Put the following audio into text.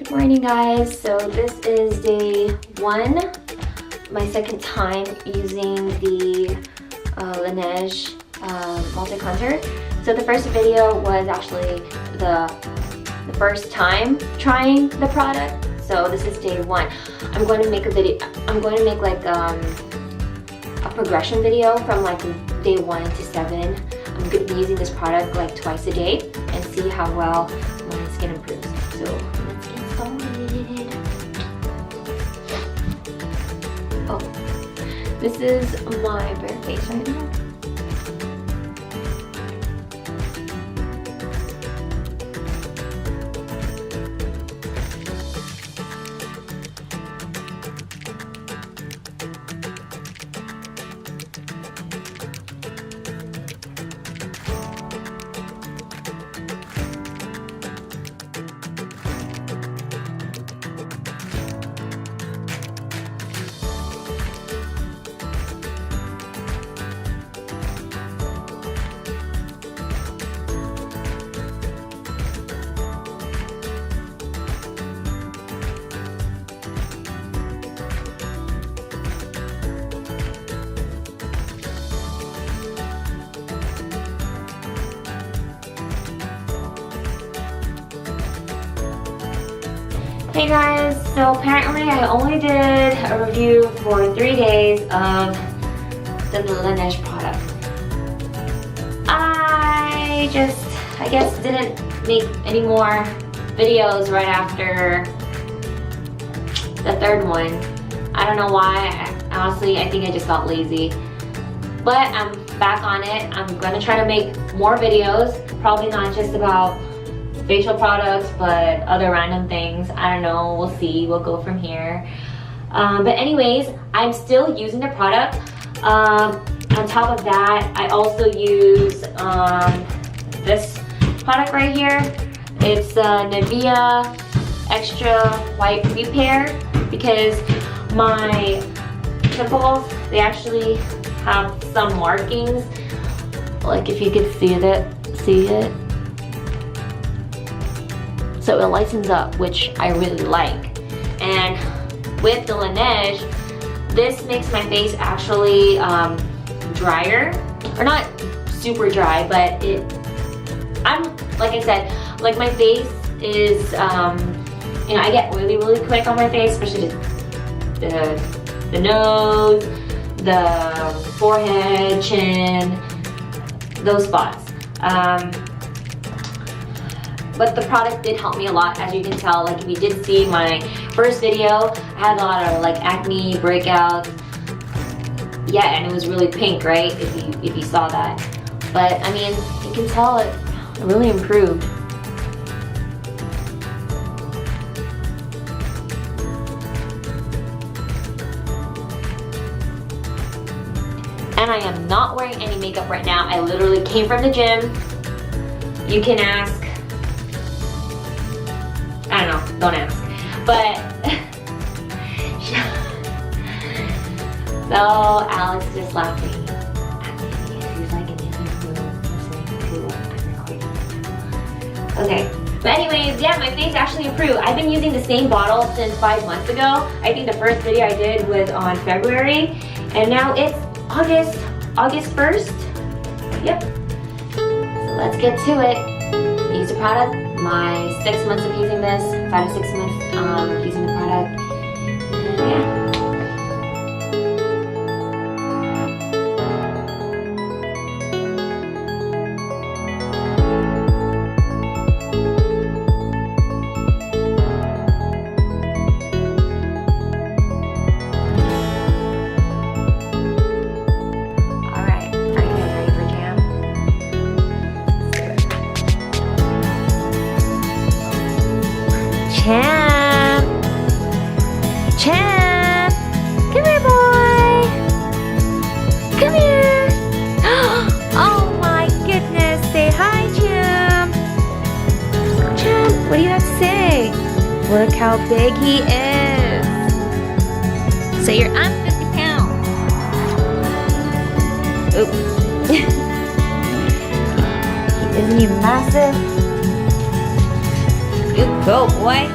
Good morning, guys. So this is day 1, my second time using the Laneige Multi Cleanser. So the first video was actually the first time trying the product. So this is day 1. I'm going to make a video. I'm going to make like a progression video from like day 1 to 7. I'm going to be using this product like twice a day and see how well my skin improves. So let's get started. Oh, this is my bare face right now. Hey guys, so apparently I only did a review for 3 days of the Laneige product. I guess didn't make any more videos right after the third one. I don't know why. Honestly, I think I just got lazy. But I'm back on it. I'm gonna try to make more videos, probably not just about facial products, but other random things. I don't know, we'll see, we'll go from here. But anyways, I'm still using the product. On top of that, I also use this product right here. It's Nivea Extra White Repair, because my pimples, they actually have some markings. Like if you could see it. So it lightens up, which I really like. And with the Laneige, this makes my face actually drier, or not super dry, but like I said, like my face is, you know, I get oily really quick on my face, especially the nose, the forehead, chin, those spots. But the product did help me a lot, as you can tell. Like if you did see my first video, I had a lot of like acne breakouts. Yeah, and it was really pink, right? If you saw that. But I mean, you can tell it really improved. And I am not wearing any makeup right now. I literally came from the gym. You can ask. I don't know, don't ask. But so Alex just laughing at me. He's like in the other room listening to what I'm recording. Okay. But anyways, yeah, my face actually improved. I've been using the same bottle since 5 months ago. I think the first video I did was on February, and now it's August 1st. Yep. So let's get to it. Use the product. My 6 months of using this, 5 to 6 months using the product, and yeah. Alright, are you guys ready for jam? Champ, come here, boy. Come here. Oh my goodness, say hi, Champ. Champ, what do you have to say? Look how big he is. So you're on 50 pounds. Oop. Isn't he massive? You go, boy.